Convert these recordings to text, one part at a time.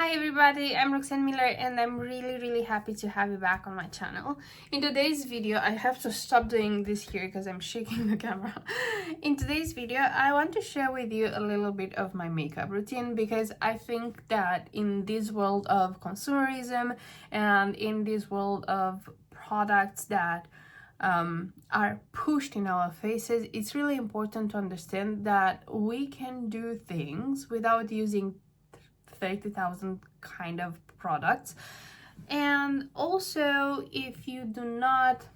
Hi everybody, I'm Roxanne Miller and I'm really happy to have you back on my channel. In today's video, I have to stop doing this here because I'm shaking the camera. In today's video, I want to share with you a little bit of my makeup routine because I think that in this world of consumerism and in this world of products that are pushed in our faces, it's really important to understand that we can do things without using 30,000 kind of products. And also, if you do not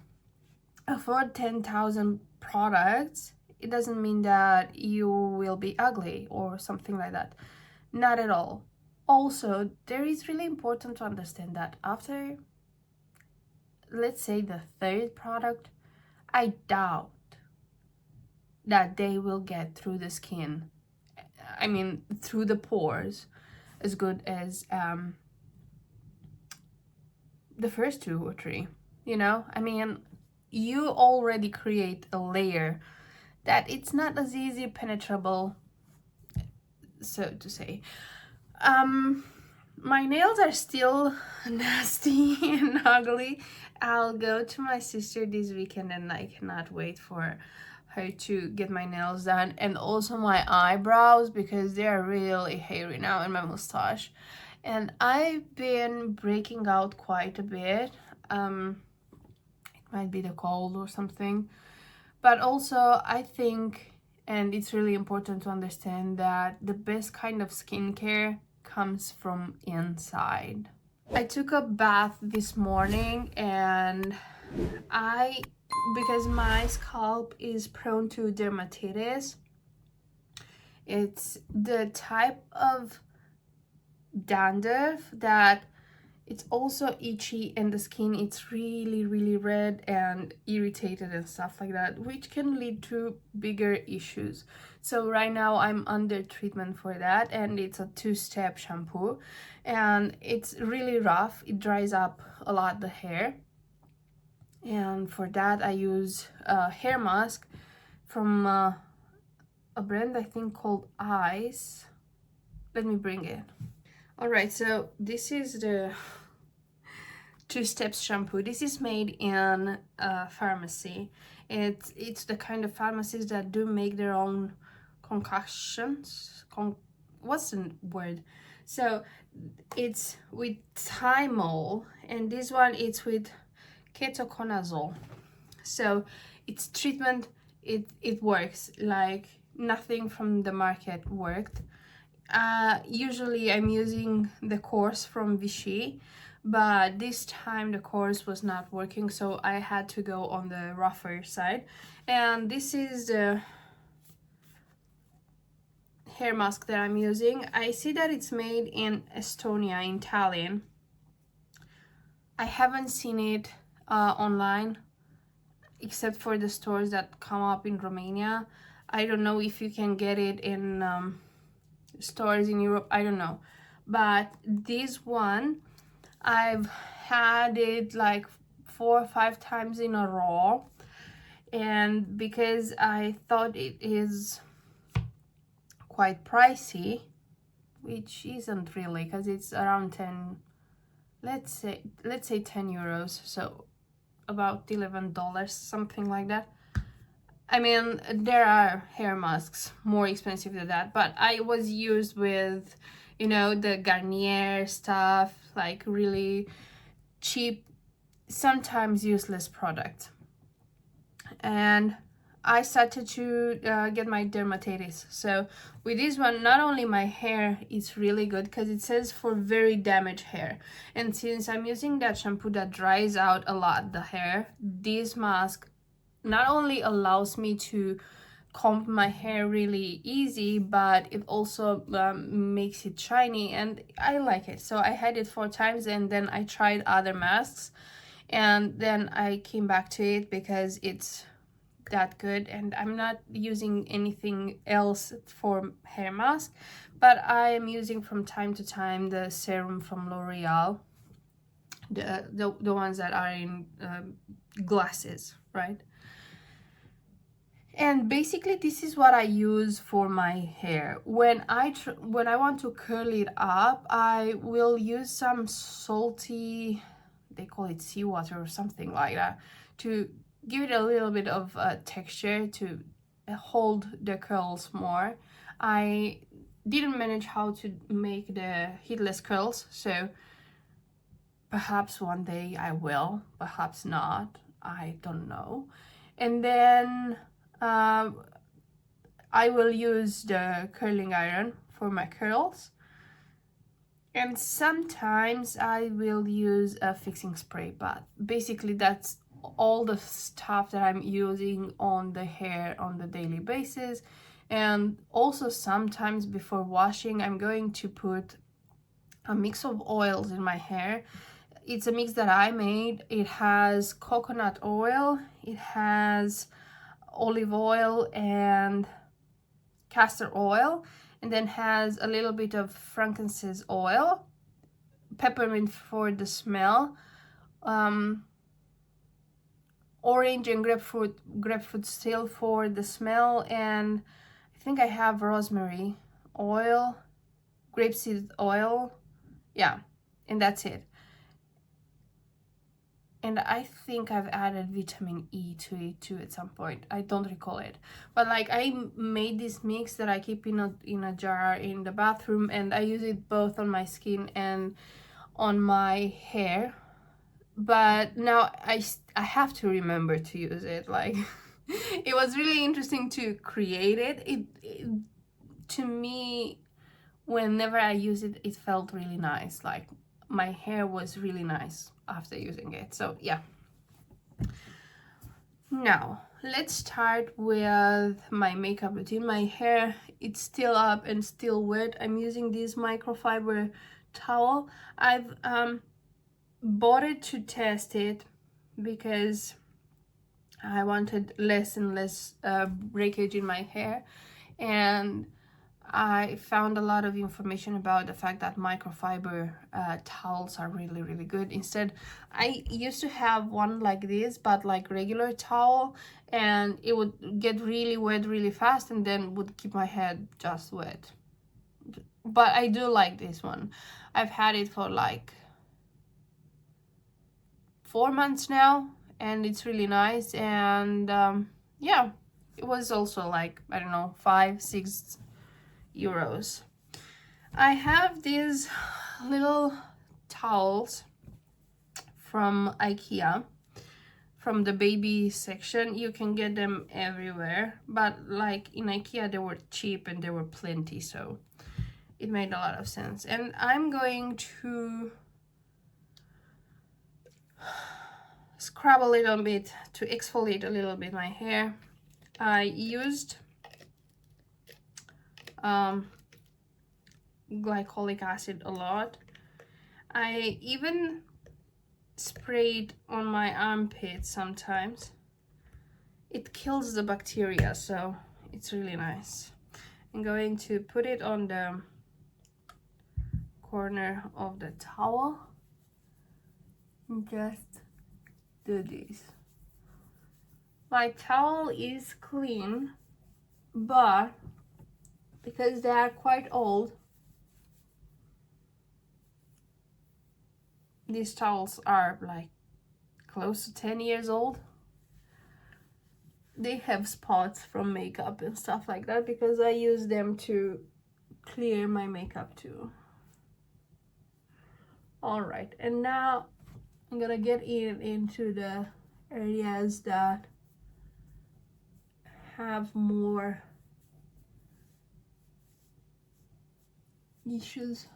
afford 10,000 products, it doesn't mean that you will be ugly or something like that. Not at all. Also, there is really important to understand that after, let's say, the third product, I doubt that they will get through the skin. I mean, through the pores as good as the first two or three, you know? I mean, you already create a layer that it's not as easy penetrable, so to say. My nails are still nasty and ugly. I'll go to my sister this weekend and I cannot wait for her to get my nails done, and also my eyebrows because they are really hairy now, and my mustache. And I've been breaking out quite a bit. It might be the cold or something, but also I think, and it's really important to understand that the best kind of skincare comes from inside. I took a bath this morning and because my scalp is prone to dermatitis, it's the type of dandruff that it's also itchy and the skin it's really red and irritated and stuff like that, which can lead to bigger issues. So right now I'm under treatment for that, and it's a two-step shampoo and it's really rough. It dries up a lot the hair, and for that I use a hair mask from a brand I think called Ice. Let me bring it. Alright, so this is the two steps shampoo. This is made in a pharmacy. It's the kind of pharmacies that do make their own concoctions. What's the word? So it's with thymol, and this one it's with ketoconazole. So it's treatment. It works like nothing from the market worked. Usually I'm using the course from Vichy, but this time the course was not working, so I had to go on the rougher side. And this is the hair mask that I'm using. I see that it's made in Estonia, in Tallinn. I haven't seen it online except for the stores that come up in Romania. I don't know if you can get it in stores in Europe, I don't know. But this one, I've had it like 4 or 5 times in a row, and because I thought it is quite pricey, which isn't really, because it's around 10, let's say 10 euros, so about $11, something like that. I mean, there are hair masks more expensive than that, but I was used with, you know, the Garnier stuff, like really cheap, sometimes useless product. And I started to get my dermatitis. So with this one, not only my hair is really good because it says for very damaged hair, and since I'm using that shampoo that dries out a lot the hair, this mask not only allows me to comb my hair really easy, but it also makes it shiny, and I like it. So I had it 4 times, and then I tried other masks, and then I came back to it because it's that good. And I'm not using anything else for hair mask, but I am using from time to time the serum from L'Oreal, the ones that are in glasses, right? And basically this is what I use for my hair. When I want to curl it up, I will use some salty, they call it seawater or something like that, to give it a little bit of texture to hold the curls more. I didn't manage how to make the heatless curls, so perhaps one day I will, perhaps not, I don't know. And then I will use the curling iron for my curls, and sometimes I will use a fixing spray, but basically that's all the stuff that I'm using on the hair on the daily basis. And also sometimes before washing, I'm going to put a mix of oils in my hair. It's a mix that I made. It has coconut oil, it has olive oil and castor oil, and then has a little bit of frankincense oil, peppermint for the smell, orange and grapefruit still for the smell, and I think I have rosemary oil, grapeseed oil, yeah, and that's it. And I think I've added vitamin E to it too at some point. I don't recall it. But like, I made this mix that I keep in a jar in the bathroom, and I use it both on my skin and on my hair. But now I have to remember to use it. Like, it was really interesting to create it. It to me, whenever I use it, it felt really nice. Like, my hair was really nice after using it. So yeah. Now let's start with my makeup routine. My hair, it's still up and still wet. I'm using this microfiber towel. I've bought it to test it because I wanted less and less breakage in my hair, and I found a lot of information about the fact that microfiber towels are really good. Instead, I used to have one like this, but like regular towel, and it would get really wet really fast and then would keep my head just wet. But I do like this one. I've had it for like 4 months now, and it's really nice. And yeah, it was also like, I don't know, 5-6 euros. I have these little towels from IKEA, from the baby section. You can get them everywhere, but like in IKEA they were cheap and there were plenty, so it made a lot of sense. And I'm going to scrub a little bit to exfoliate a little bit my hair. I used glycolic acid a lot. I even sprayed on my armpits sometimes. It kills the bacteria, so it's really nice. I'm going to put it on the corner of the towel and just do this. My towel is clean, but because they are quite old, these towels are like close to 10 years old. They have spots from makeup and stuff like that because I use them to clear my makeup too. All right, and now I'm gonna get into the areas that have more issues.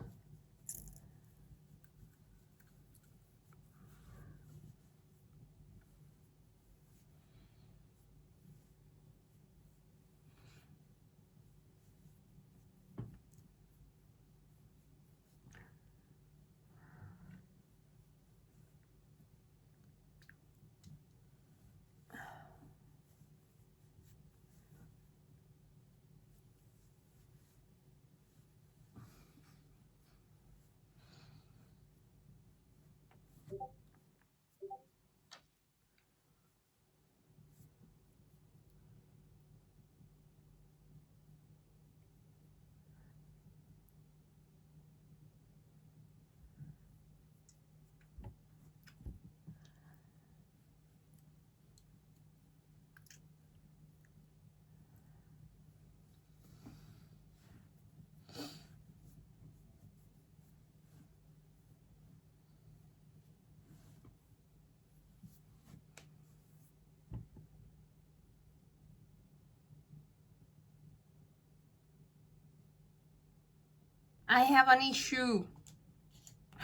I have an issue.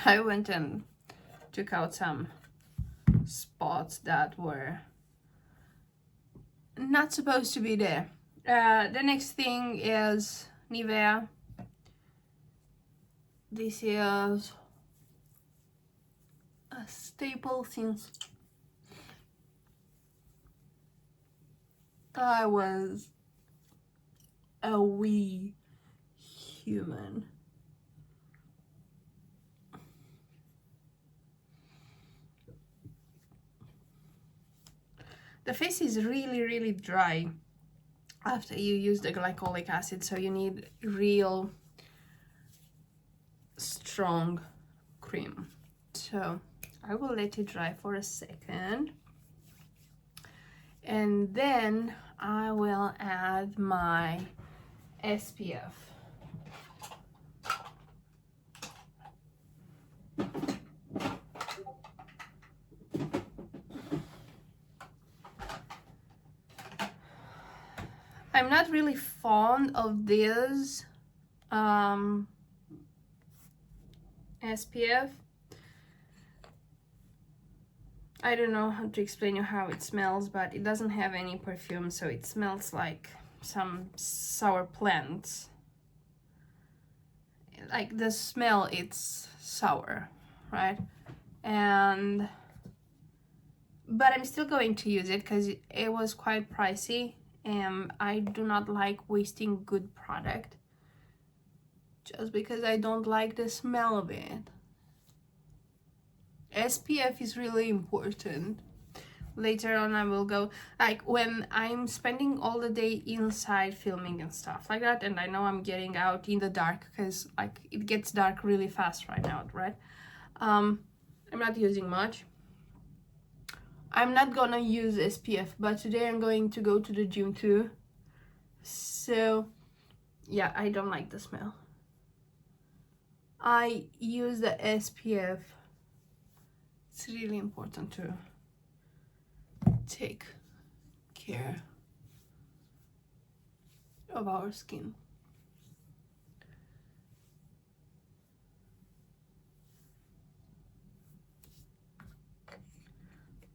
I went and took out some spots that were not supposed to be there. The next thing is Nivea. This is a staple since I was a wee human. The face is really dry after you use the glycolic acid, so you need real strong cream. So I will let it dry for a second, and then I will add my SPF. I'm not really fond of this SPF. I don't know how to explain you how it smells, but it doesn't have any perfume, so it smells like some sour plants. Like the smell, it's sour, right? But I'm still going to use it because it was quite pricey, and I do not like wasting good product just because I don't like the smell of it. SPF is really important. Later on I will go, like when I'm spending all the day inside filming and stuff like that, and I know I'm getting out in the dark because like it gets dark really fast right now, right? I'm not using much. I'm not gonna use SPF, but today I'm going to go to the gym too, so yeah, I don't like the smell. I use the SPF. It's really important to take care of our skin.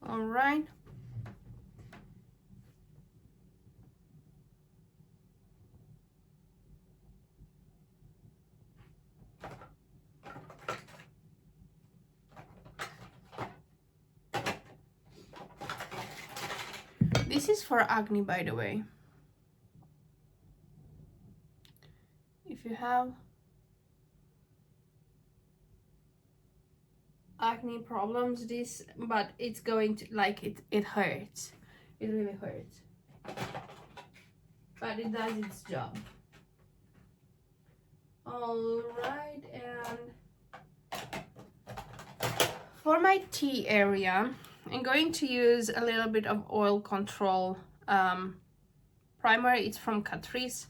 All right. This is for acne, by the way. If you have acne problems, but it's going to, like, it hurts. It really hurts. But it does its job. All right, and for my T area, I'm going to use a little bit of oil control primer. It's from Catrice.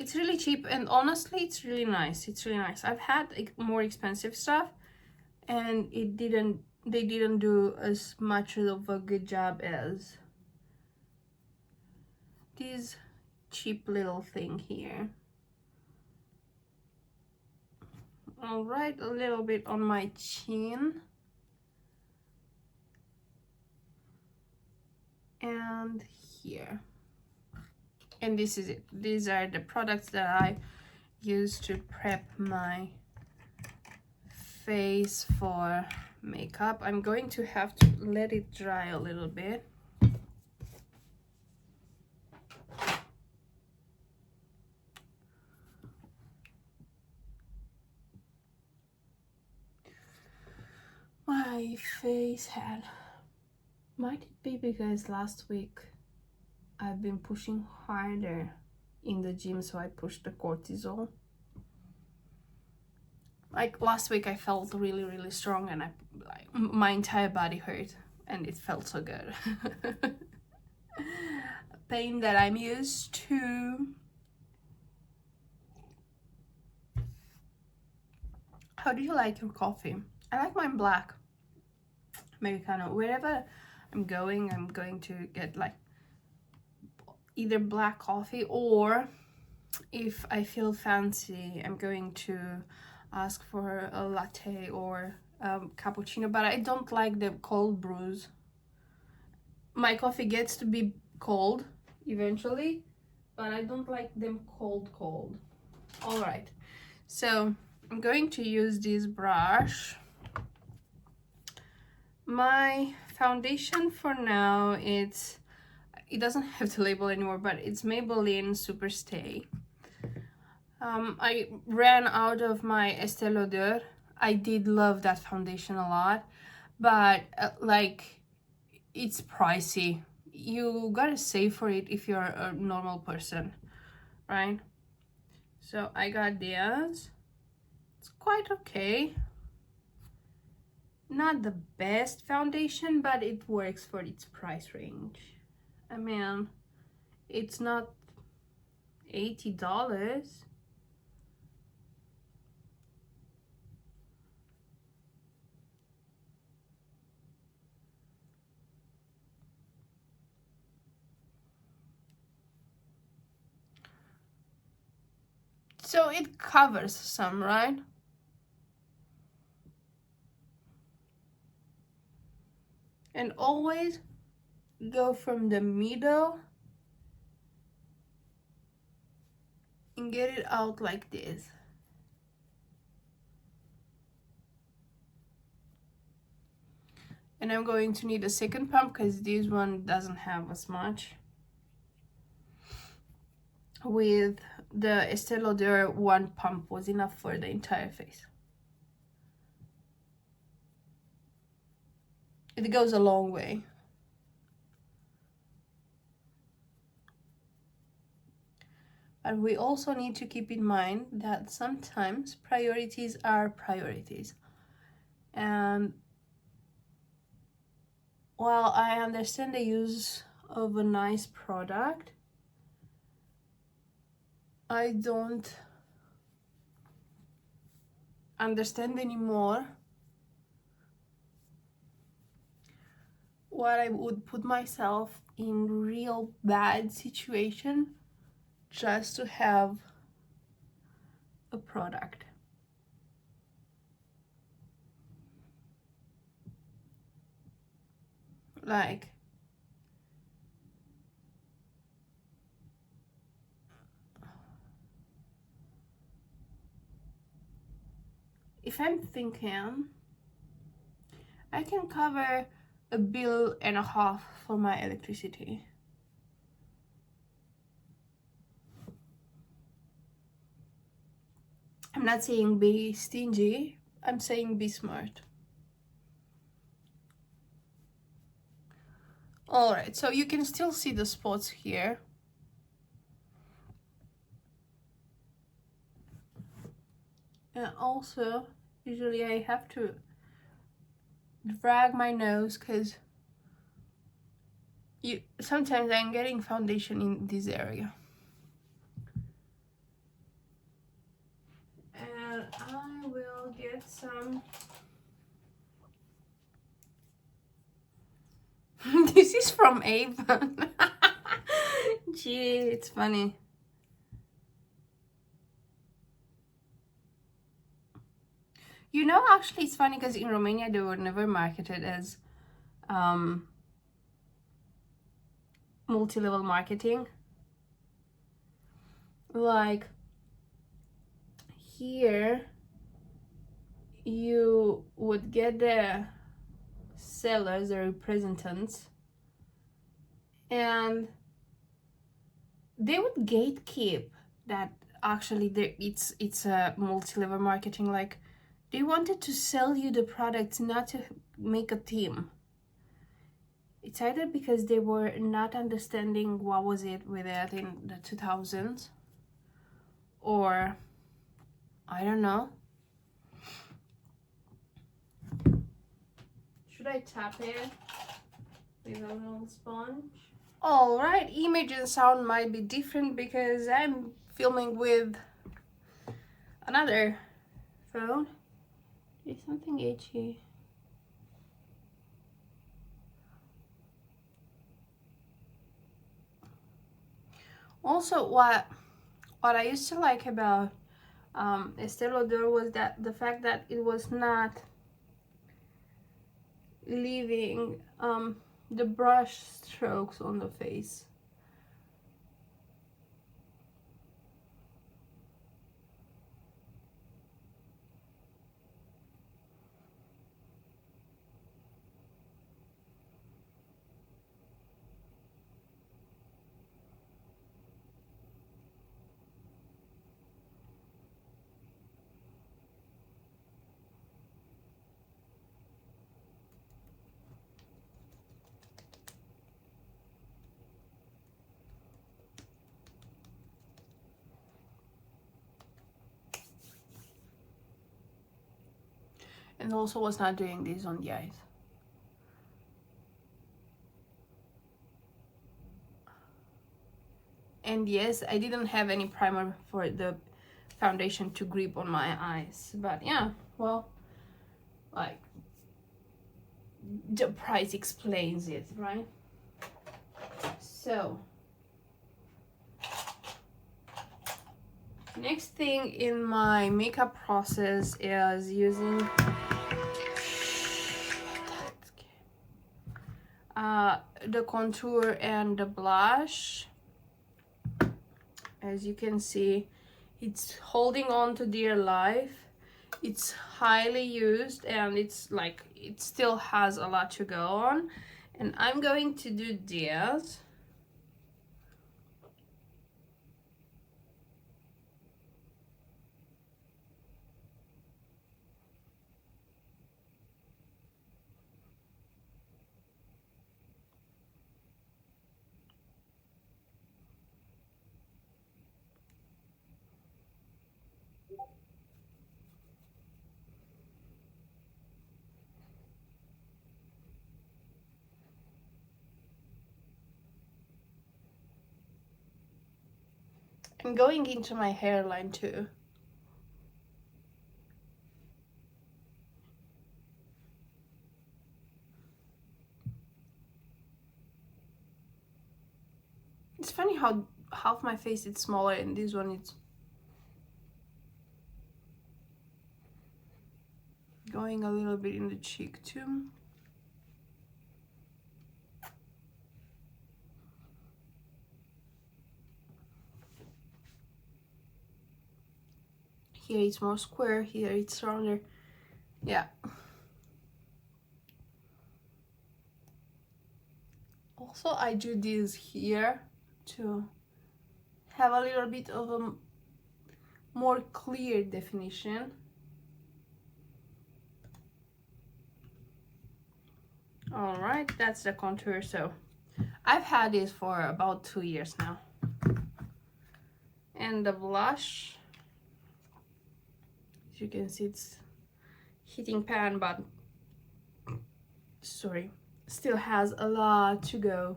It's really cheap, and honestly, it's really nice. It's really nice. I've had like, more expensive stuff, and they didn't do as much of a good job as this cheap little thing here. All right, a little bit on my chin. And here. And this is it. These are the products that I use to prep my face for makeup. I'm going to have to let it dry a little bit. My face might it be because last week I've been pushing harder in the gym, so I pushed the cortisol. Like last week I felt really strong, and my entire body hurt, and it felt so good. Pain that I'm used to. How do you like your coffee? I like mine black. Americano. Wherever I'm going to get like either black coffee, or if I feel fancy, I'm going to ask for a latte or cappuccino, but I don't like the cold brews. My coffee gets to be cold eventually, but I don't like them cold. All right, so I'm going to use this brush. My foundation for now, it doesn't have the label anymore, but it's Maybelline Super Stay. I ran out of my Estee Lauder. I did love that foundation a lot, but like, it's pricey. You gotta save for it if you're a normal person, right? So I got this. It's quite okay. Not the best foundation, but it works for its price range. I mean, it's not $80. So it covers some, right? And always go from the middle and get it out like this. And I'm going to need a second pump because this one doesn't have as much. With the Estee Lauder, one pump was enough for the entire face. It goes a long way. But we also need to keep in mind that sometimes priorities are priorities. And while I understand the use of a nice product, I don't understand anymore what I would put myself in real bad situation just to have a product. Like, if I'm thinking I can cover $1.5 billion for my electricity. I'm not saying be stingy, I'm saying be smart. Alright, so you can still see the spots here. And also, usually I have to drag my nose because sometimes I'm getting foundation in this area. And I will get some. This is from Avon. Gee, it's funny. You know, actually, it's funny because in Romania they were never marketed as multi-level marketing. Like, here you would get the sellers, the representatives, and they would gatekeep that actually it's a multi-level marketing. Like, they wanted to sell you the products, not to make a team. It's either because they were not understanding what was it with it in the 2000s, or I don't know. Should I tap it with a little sponge? Alright, image and sound might be different because I'm filming with another phone. There's something itchy. Also, what what I used to like about Estee Lauder was that the fact that it was not leaving the brush strokes on the face. And also was not doing this on the eyes. And yes, I didn't have any primer for the foundation to grip on my eyes. But yeah, well, like, the price explains it, right? So, next thing in my makeup process is using the contour and the blush. As you can see, it's holding on to dear life. It's highly used and it's like, it still has a lot to go on. And I'm going to do this. I'm going into my hairline too. It's funny how half my face is smaller and this one it's going a little bit in the cheek too. Here it's more square, here it's rounder. Yeah. Also, I do this here to have a little bit of a more clear definition. All right, that's the contour. So I've had this for about 2 years now. And the blush, as you can see, it's hitting pan, but sorry, still has a lot to go.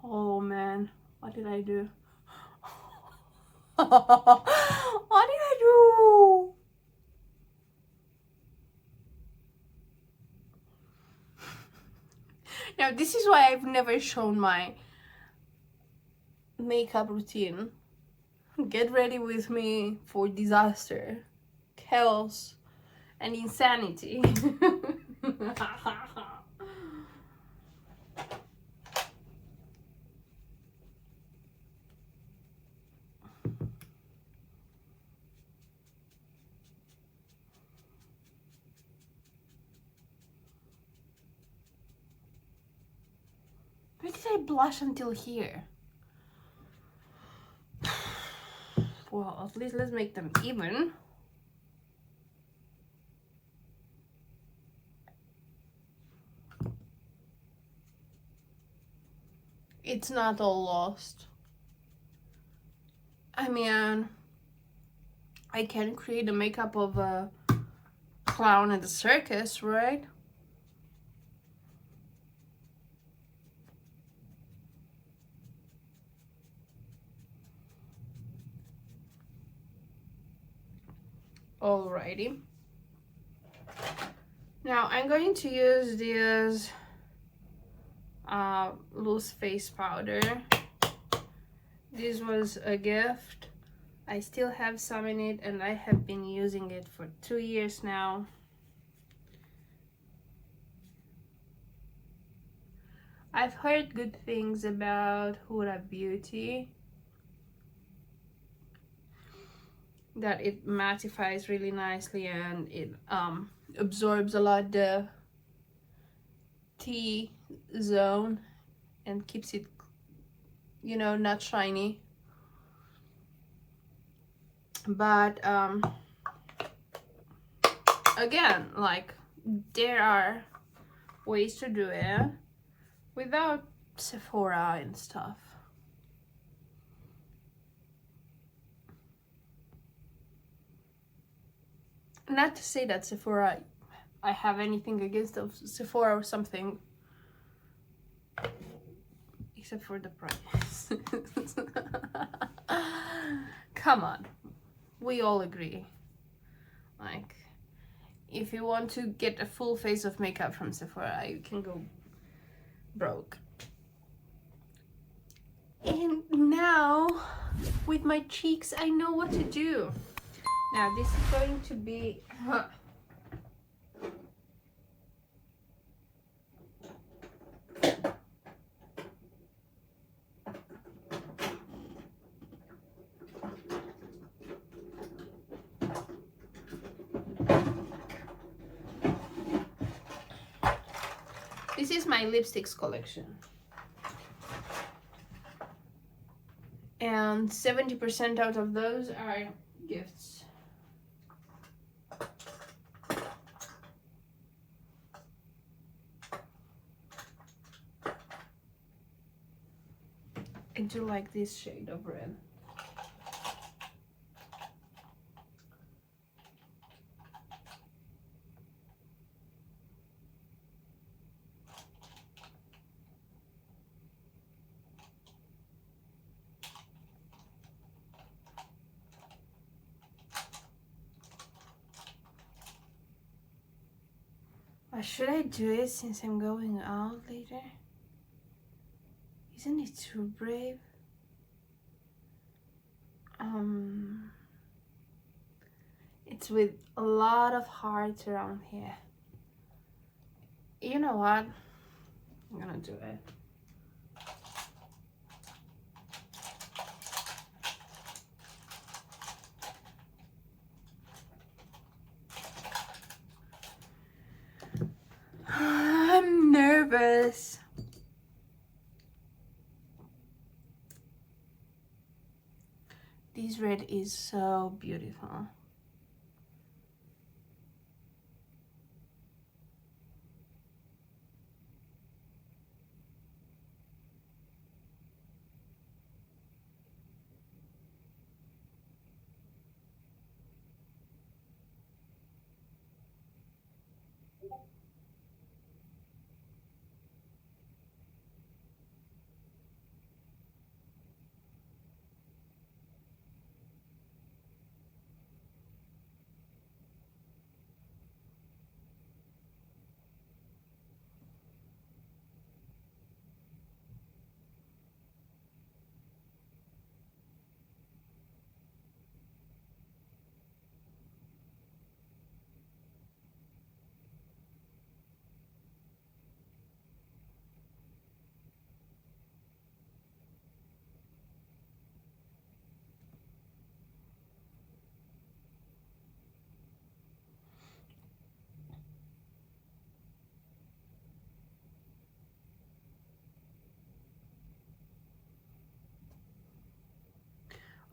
Oh man, what did I do? What did I do? Now this is why I've never shown my makeup routine. Get ready with me for disaster, chaos, and insanity. Why did I blush until here? Well, at least let's make them even. It's not all lost. I mean, I can create the makeup of a clown at the circus, right? Alrighty. Now I'm going to use this loose face powder. This was a gift. I still have some in it, and I have been using it for 2 years now. I've heard good things about Huda Beauty, that it mattifies really nicely and it absorbs a lot the T-zone and keeps it, you know, not shiny. But again, like, there are ways to do it without Sephora and stuff. Not to say that Sephora, I have anything against Sephora or something, except for the price. Come on, we all agree. Like, if you want to get a full face of makeup from Sephora, you can go broke. And now, with my cheeks, I know what to do. Now this is going to be this is my lipsticks collection. And 70% out of those are gifts. I do like this shade of red. Should I do it since I'm going out later? Isn't it too brave? It's with a lot of hearts around here. You know what? I'm gonna do it. I'm nervous. This red is so beautiful.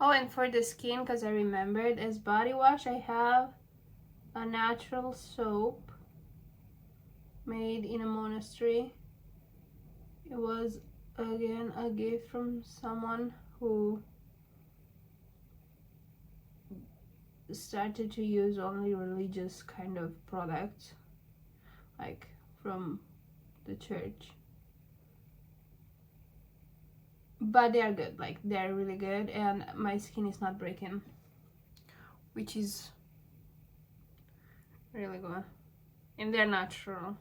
Oh, and for the skin, because I remembered, as body wash, I have a natural soap made in a monastery. It was, again, a gift from someone who started to use only religious kind of products, like from the church. But they are good, like they're really good, and my skin is not breaking, which is really good. and they're natural.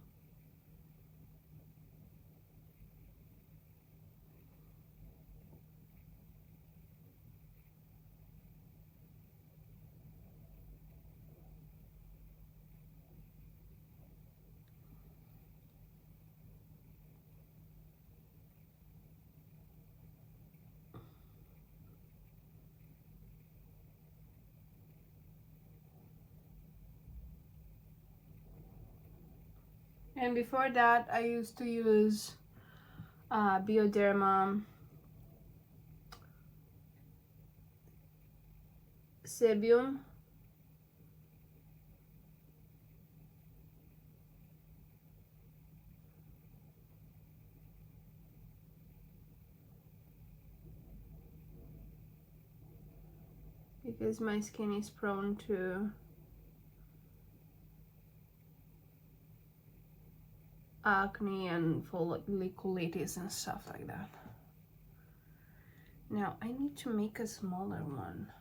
And before that, I used to use Bioderma Sebium. Because my skin is prone to acne and folliculitis and stuff like that. Now I need to make a smaller one.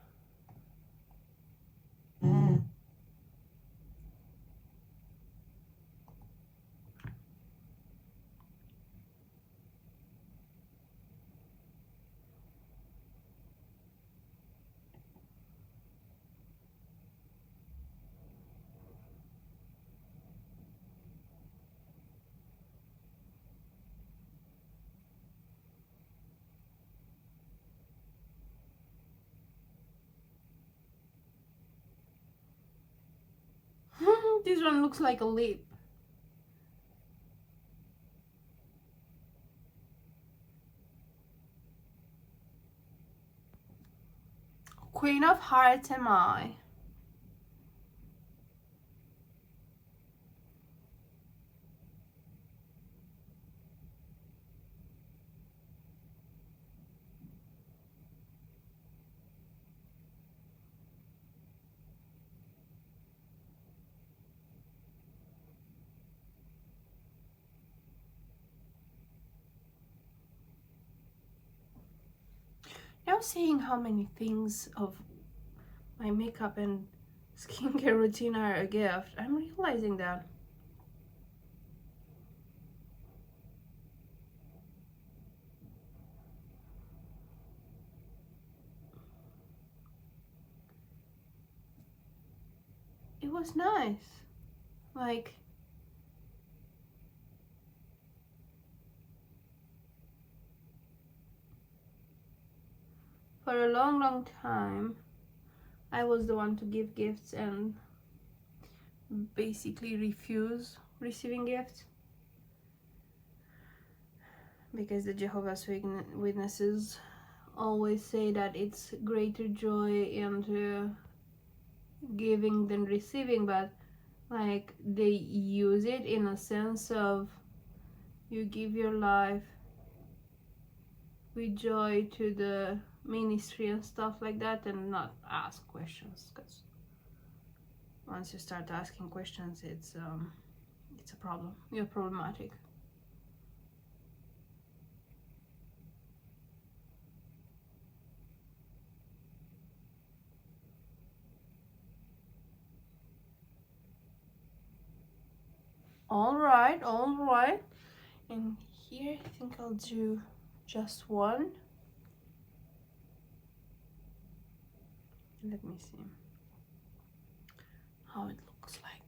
This one looks like a lip. Queen of Hearts am I. Now seeing how many things of my makeup and skincare routine are a gift, I'm realizing that. It was nice. Like, for a long time, I was the one to give gifts and basically refuse receiving gifts. Because the Jehovah's Witnesses always say that it's greater joy in giving than receiving, but like they use it in a sense of you give your life with joy to the ministry and stuff like that, and not ask questions, because once you start asking questions, it's a problem. You're problematic. All right, and here I think I'll do just one. Let me see how it looks like.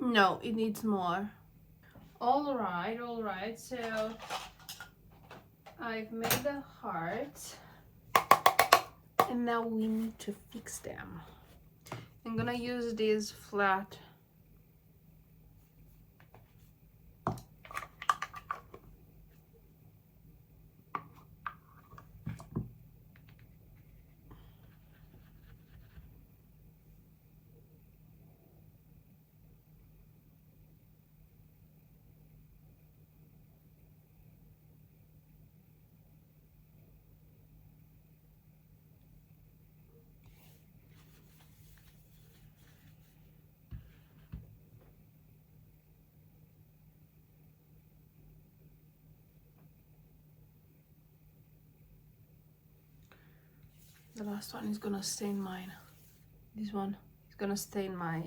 No, it needs more. All right, so I've made the hearts and now we need to fix them. I'm gonna use this flat The last one is gonna stain mine. This one is gonna stain my,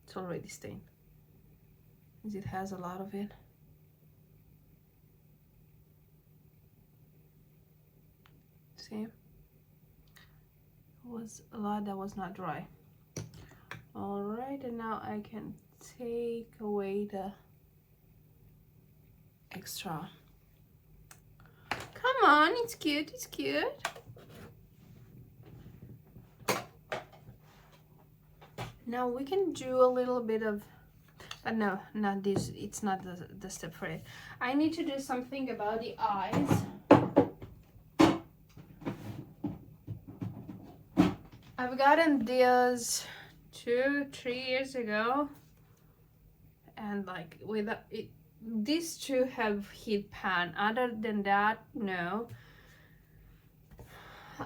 it's already stained, as it has a lot of it. See? It was a lot that was not dry. Alright, and now I can take away the extra. Come on, it's cute, it's cute. Now we can do a little bit of, no, not this, it's not the step for it. I need to do something about the eyes. I've gotten this 2-3 years ago, and like with it, these two have heat pan. Other than that, no.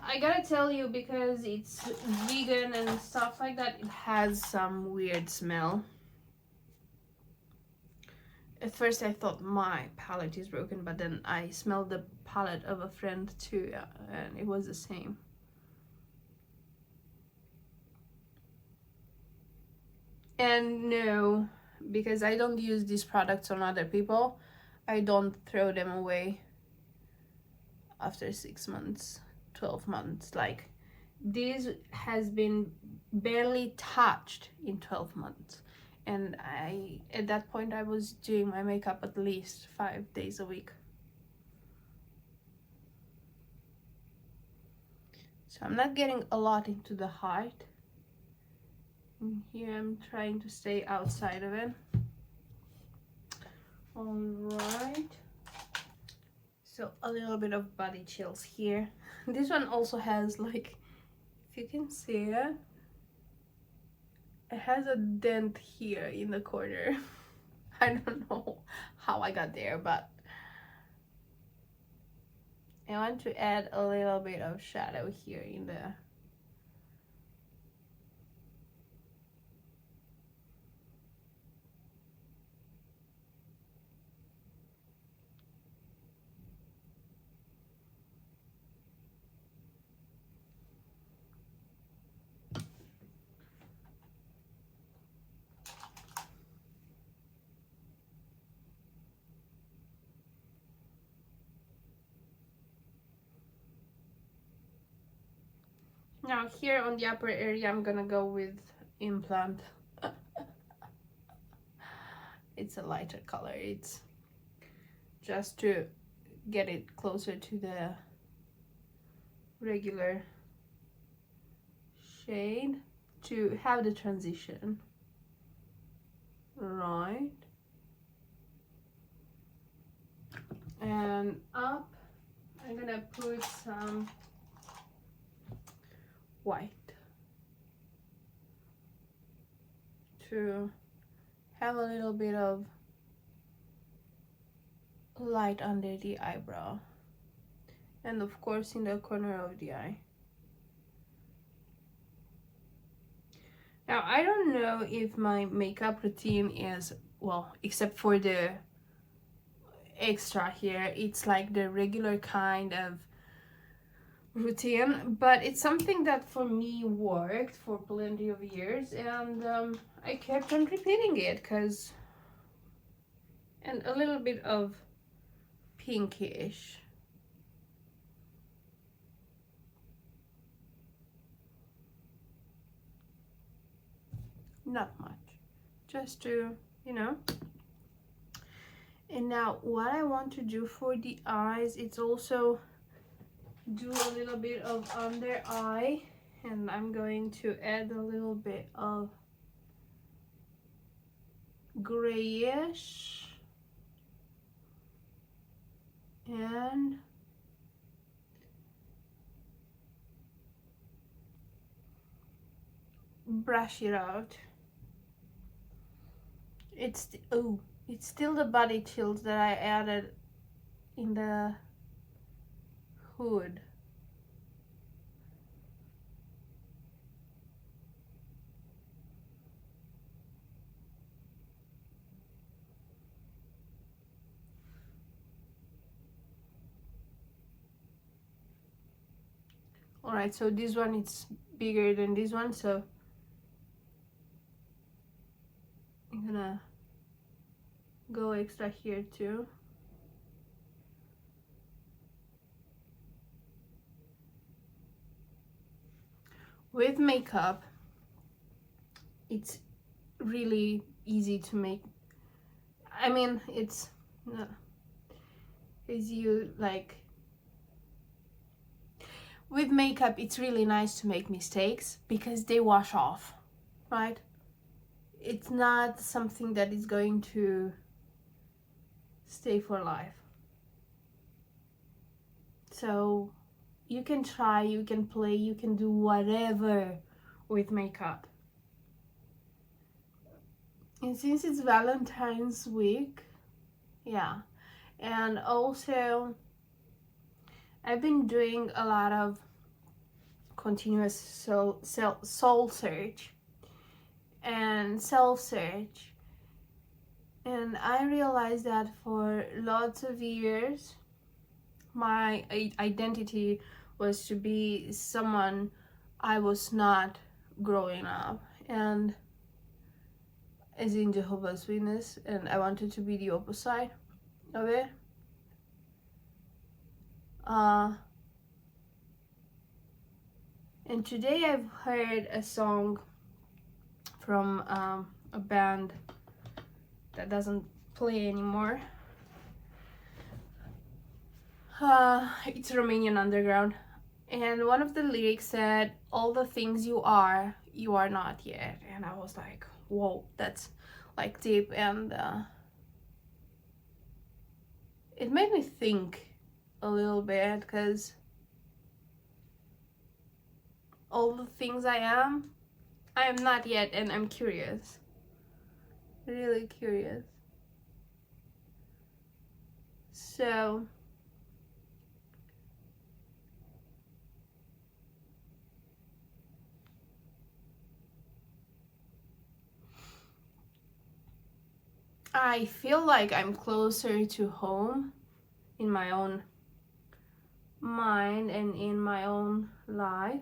I gotta tell you, because it's vegan and stuff like that, it has some weird smell. At first I thought my palette is broken, but then I smelled the palette of a friend too, and it was the same. And no, because I don't use these products on other people, I don't throw them away after 6 months, 12 months. Like, this has been barely touched in 12 months. And at that point, I was doing my makeup at least 5 days a week. So I'm not getting a lot into the height. And here I'm trying to stay outside of it. All right. So a little bit of body chills here. This one also has, like, if you can see it, it has a dent here in the corner. I don't know how I got there, but I want to add a little bit of shadow here in the now here on the upper area, I'm gonna go with implant. It's a lighter color. It's just to get it closer to the regular shade to have the transition. Right. And up, I'm gonna put some white to have a little bit of light under the eyebrow, and of course in the corner of the eye. Now I don't know if my makeup routine is, well, except for the extra here, it's like the regular kind of routine, but it's something that for me worked for plenty of years, and I kept on repeating it, because, and a little bit of pinkish. Not much, just to, you know. And now what I want to do for the eyes, it's also do a little bit of under eye, and I'm going to add a little bit of grayish and brush it out. It's it's still the body chills that I added in the hood. All right, so this one it's bigger than this one, so I'm gonna go extra here too. With makeup, it's really easy to make. I mean, it's is you like with makeup, it's really nice to make mistakes because they wash off, right? It's not something that is going to stay for life. So you can try, you can play, you can do whatever with makeup. And since it's Valentine's week, yeah, and also I've been doing a lot of continuous soul search and self-search, and I realized that for lots of years my identity was to be someone I was not growing up, and as in Jehovah's Witness, and I wanted to be the opposite of it. And today I've heard a song from a band that doesn't play anymore. It's Romanian underground, and one of the lyrics said, "All the things you are not yet." And I was like, whoa, that's like deep, and it made me think a little bit, because all the things I am not yet, and I'm curious, really curious. So I feel like I'm closer to home in my own mind and in my own life.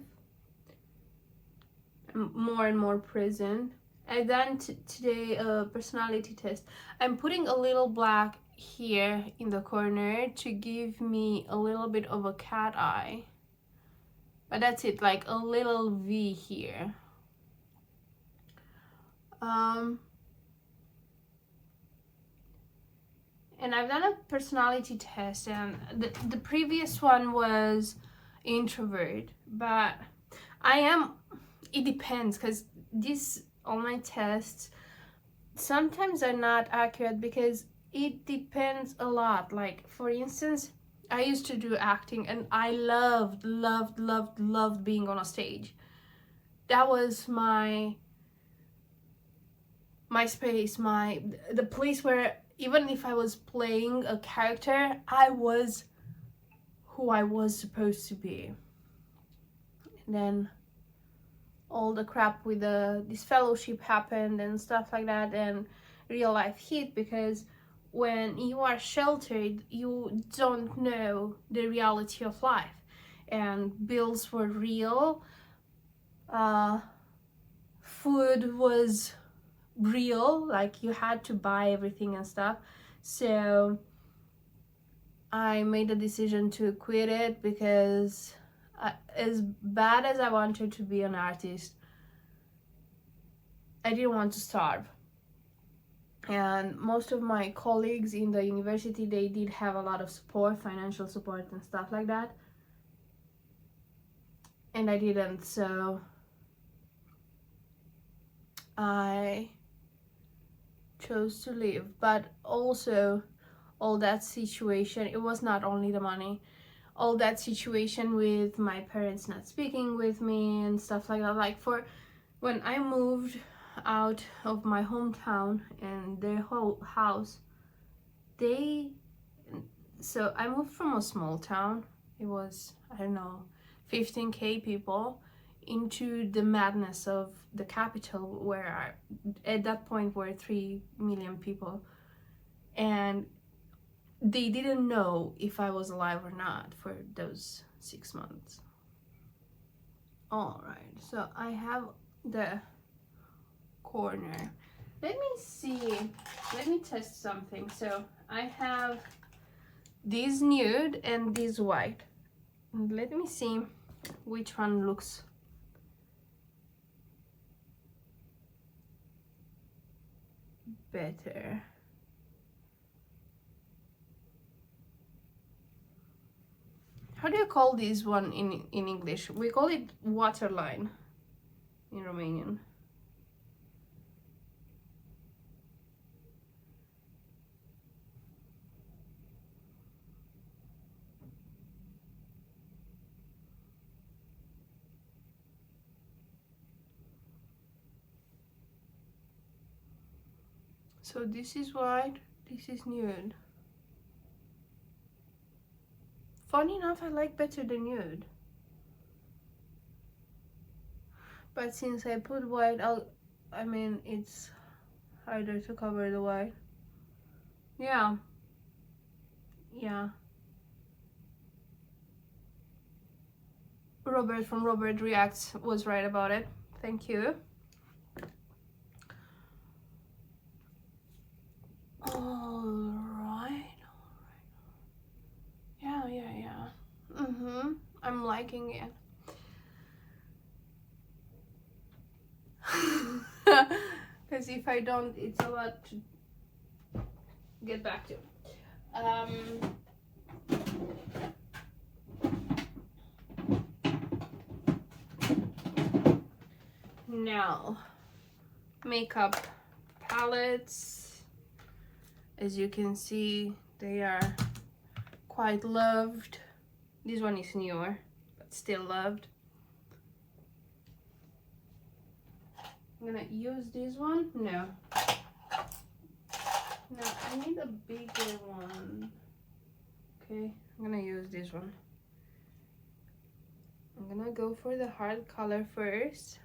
I'm more and more present. I done today a personality test. I'm putting a little black here in the corner to give me a little bit of a cat eye, but that's it, like a little V here. And I've done a personality test, and the previous one was introvert, but it depends, because these online tests sometimes are not accurate because it depends a lot. Like, for instance, I used to do acting, and I loved being on a stage. That was my space, the place where even if I was playing a character, I was who I was supposed to be. And then all the crap with this fellowship happened and stuff like that, and real life hit, because when you are sheltered, you don't know the reality of life, and bills were real, food was real, like you had to buy everything and stuff. So I made a decision to quit it, because as bad as I wanted to be an artist, I didn't want to starve. And most of my colleagues in the university, they did have a lot of support, financial support and stuff like that, and I didn't. So I chose to leave. But also, all that situation, it was not only the money, all that situation with my parents not speaking with me and stuff like that. Like, for when I moved out of my hometown and their whole house, so I moved from a small town, it was, I don't know, 15k people, into the madness of the capital, where at that point were 3 million people, and they didn't know if I was alive or not for those 6 months. All right, so I have the corner. Let me see, let me test something. So I have this nude and this white. And let me see which one looks better. How do you call this one in English? We call it waterline in Romanian. So this is white, this is nude. Funny enough, I like better the nude. But since I put white, I mean, it's harder to cover the white. Yeah. Yeah. Robert from Robert Reacts was right about it. Thank you. Alright. Yeah. I'm liking it. Because if I don't, it's a lot to get back to. Now, makeup palettes. As you can see, they are quite loved. This one is newer, but still loved. I'm gonna use this one. No, I need a bigger one. Okay, I'm gonna use this one. I'm gonna go for the hard color first.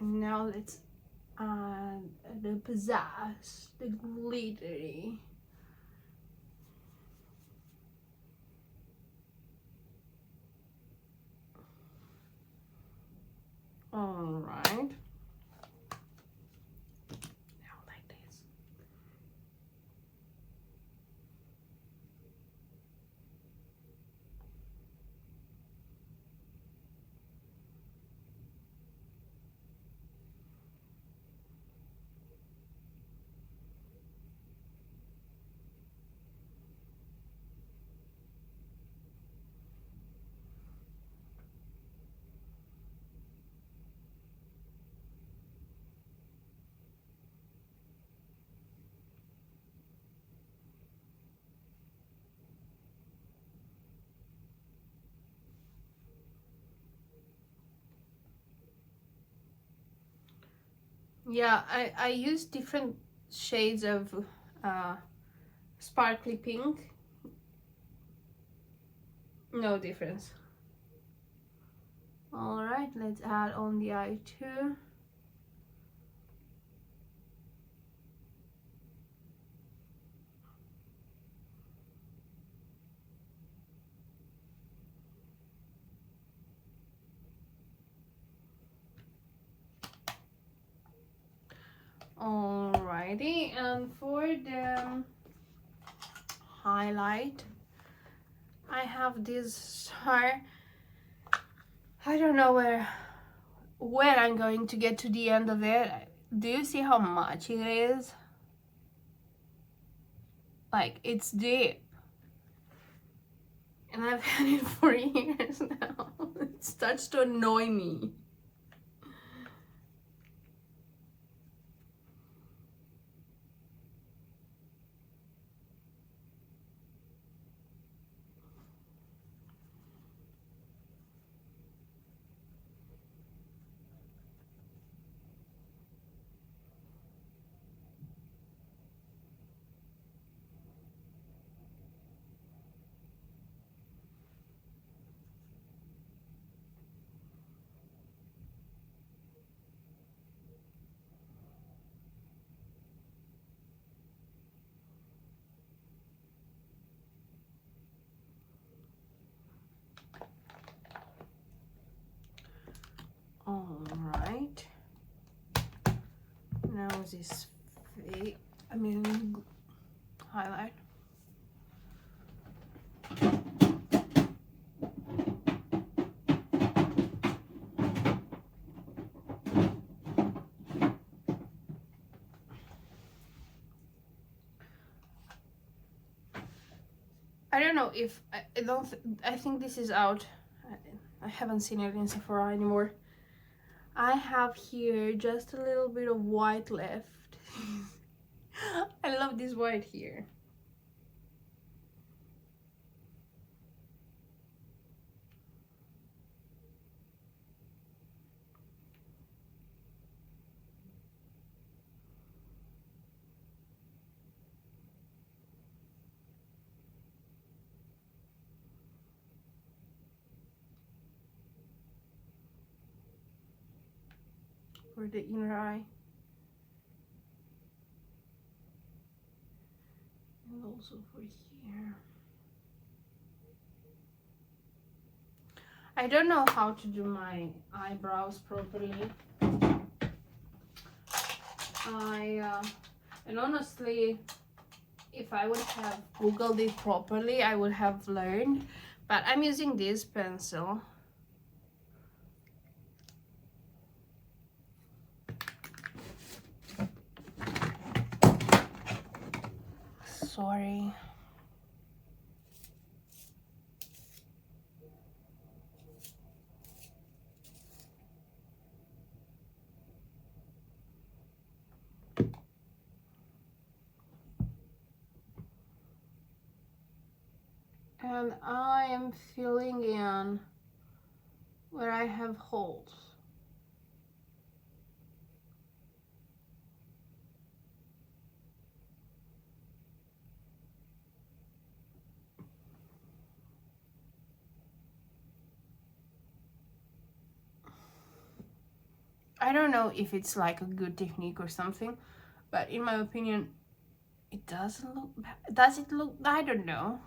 Now let's add the pizzazz, the glittery. All right. Now like this. Yeah, I use different shades of sparkly pink. No difference. All right, let's add on the eye too. Alrighty, and for the highlight, I have this star. I don't know where I'm going to get to the end of it. Do you see how much it is? Like, it's deep. And I've had it for years now. It starts to annoy me. Now this highlight. I don't know if I think this is out. I haven't seen it in Sephora anymore. I have here just a little bit of white left. I love this white here. For the inner eye. And also for here. I don't know how to do my eyebrows properly. And honestly, if I would have googled it properly, I would have learned. But I'm using this pencil. Sorry. And I am filling in where I have holes. I don't know if it's like a good technique or something, but in my opinion, it doesn't look bad. Does it look? I don't know.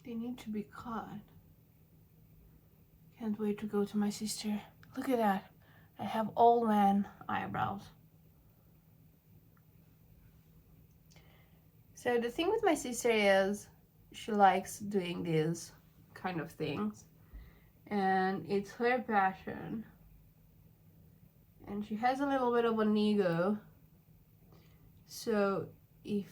They need to be cut. Can't wait to go to my sister. Look at that. I have old man eyebrows. So the thing with my sister is she likes doing these kind of things. And it's her passion. And she has a little bit of an ego. So if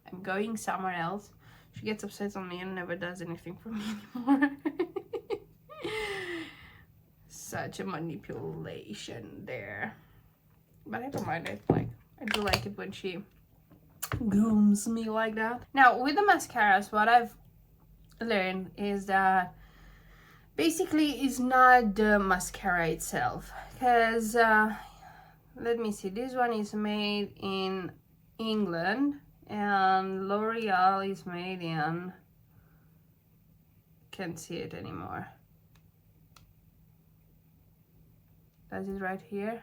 I'm going somewhere else, she gets upset on me and never does anything for me anymore. Such a manipulation there. But I don't mind it. Like, I do like it when she grooms me like that. Now, with the mascaras, what I've learned is that basically it's not the mascara itself. Because, let me see, this one is made in England. And L'Oreal is made in, can't see it anymore. Does it right here?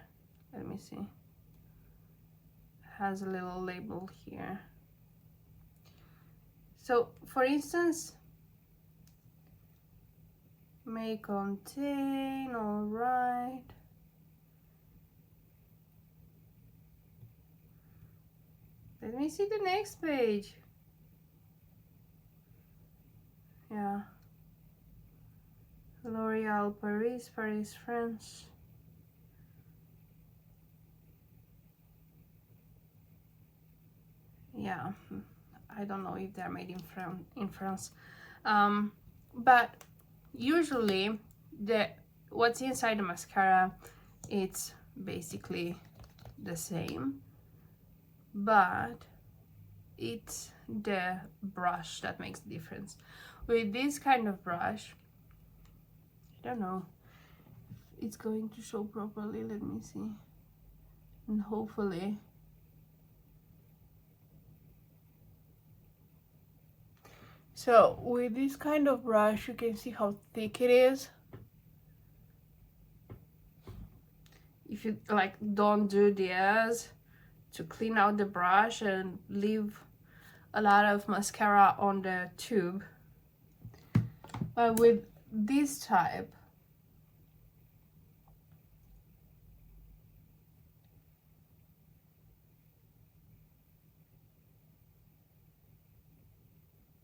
Let me see. It has a little label here. So, for instance, may contain, all right. Let me see the next page. Yeah. L'Oreal Paris, Paris, France. Yeah, I don't know if they're made in France. But usually what's inside the mascara, it's basically the same. But it's the brush that makes the difference. With this kind of brush, I don't know if it's going to show properly. Let me see. And hopefully so with this kind of brush, you can see how thick it is. if you like don't do this to clean out the brush and leave a lot of mascara on the tube. But with this type,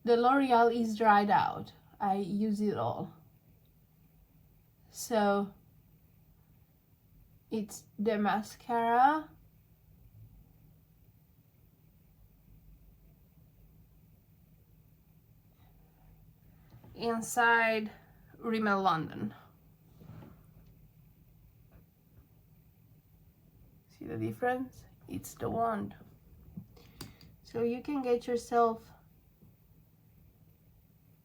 the L'Oreal is dried out. I use it all. So it's the mascara, inside Rimmel London. See the difference? It's the wand. So you can get yourself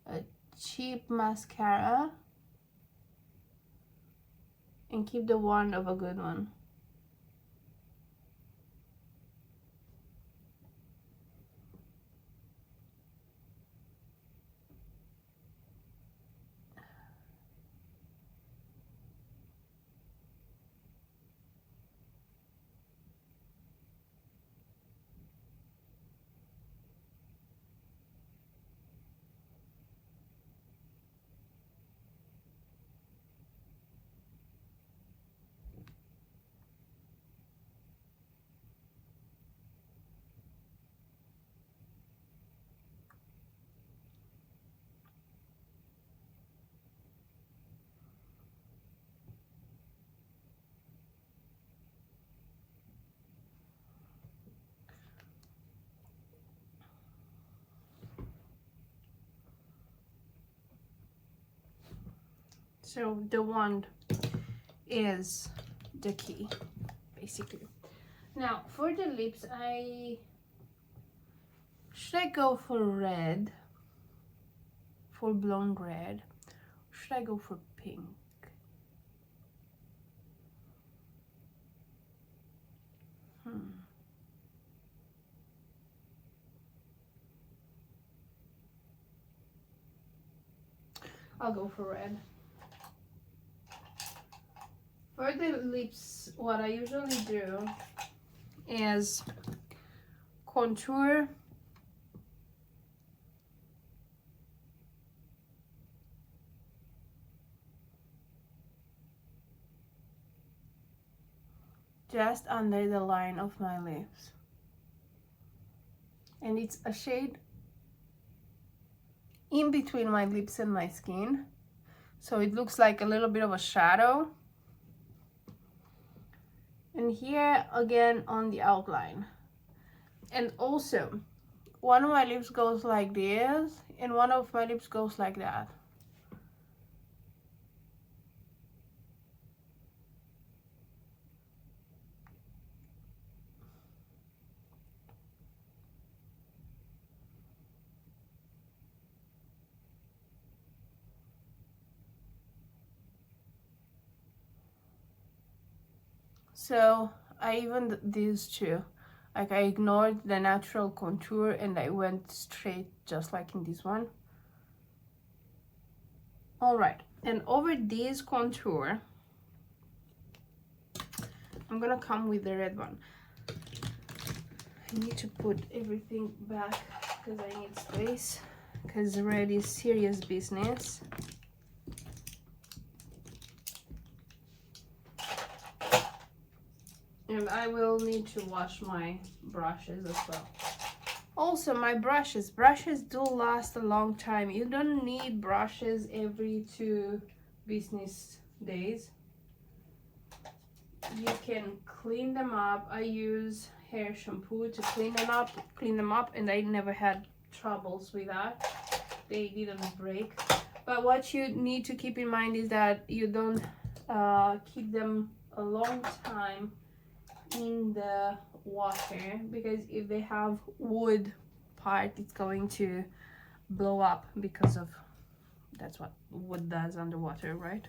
a cheap mascara and keep the wand of a good one. So the wand is the key, basically. Now for the lips, should I go for red, for blonde red? Should I go for pink? I'll go for red. For the lips, what I usually do is contour, just under the line of my lips, and it's a shade in between my lips and my skin, so it looks like a little bit of a shadow. And here again on the outline. And also, one of my lips goes like this and one of my lips goes like that. So I even did these two. Like I ignored the natural contour and I went straight just like in this one. All right, and over this contour, I'm gonna come with the red one. I need to put everything back because I need space, because red is serious business. And I will need to wash my brushes as well. Also, my brushes do last a long time. You don't need brushes every 2 business days. You can clean them up. I use hair shampoo to clean them up, and I never had troubles with that. They didn't break. But what you need to keep in mind is that you don't keep them a long time in the water, because if they have wood part, it's going to blow up, because of that's what wood does underwater, right?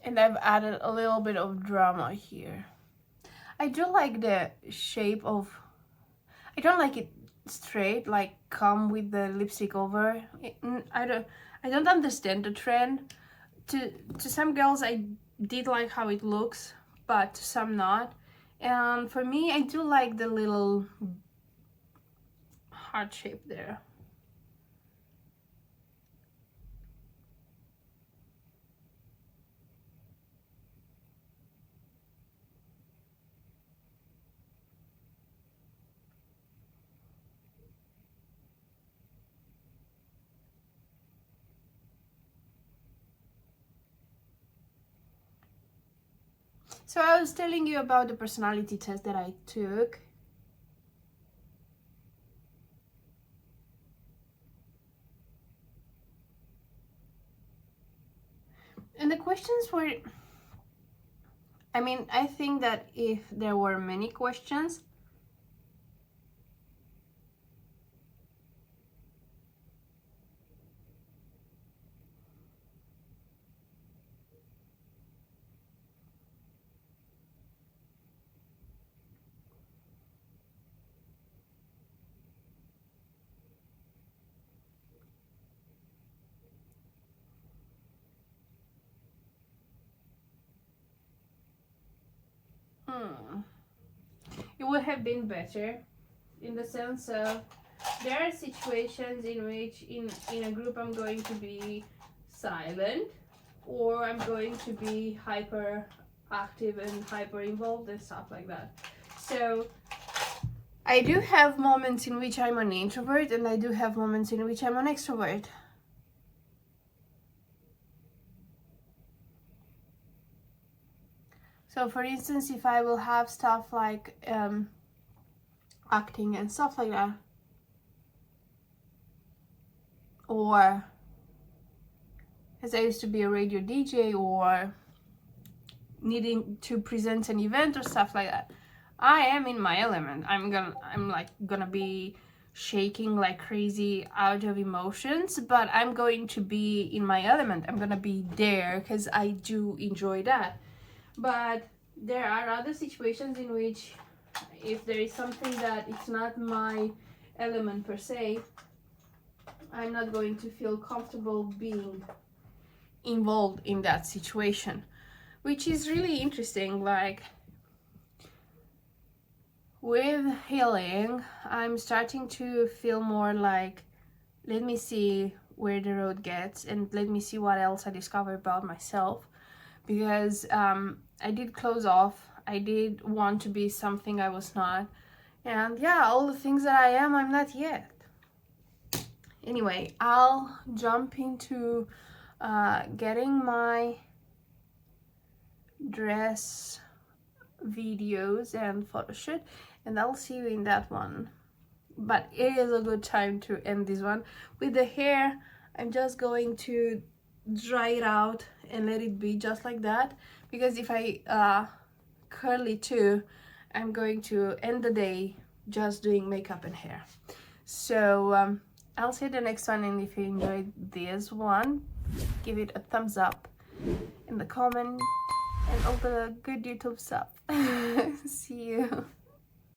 And I've added a little bit of drama here. I do like the shape of, I don't like it straight, like come with the lipstick over. I don't understand the trend. To some girls I did like how it looks, but to some not. And for me, I do like the little heart shape there. So I was telling you about the personality test that I took. And the questions were, I mean, I think that if there were many questions, it would have been better, in the sense of there are situations in which in a group I'm going to be silent, or I'm going to be hyper active and hyper involved and stuff like that. So I do have moments in which I'm an introvert, and I do have moments in which I'm an extrovert. So for instance, if I will have stuff like acting and stuff like that, or as I used to be a radio DJ, or needing to present an event or stuff like that, I am in my element. I'm like gonna be shaking like crazy out of emotions, but I'm going to be in my element. I'm gonna be there because I do enjoy that. But there are other situations in which if there is something that it's not my element per se, I'm not going to feel comfortable being involved in that situation, which is really interesting. Like with healing, I'm starting to feel more like, let me see where the road gets and let me see what else I discover about myself, because I did close off. I did want to be something I was not, and yeah, all the things that I am, I'm not yet. Anyway, I'll jump into getting my dress videos and photo shoot, and I'll see you in that one. But it is a good time to end this one. With the hair, I'm just going to dry it out and let it be just like that, because if I curl it too, I'm going to end the day just doing makeup and hair. So I'll see you the next one, and if you enjoyed this one, give it a thumbs up in the comment and all the good YouTube stuff. See you.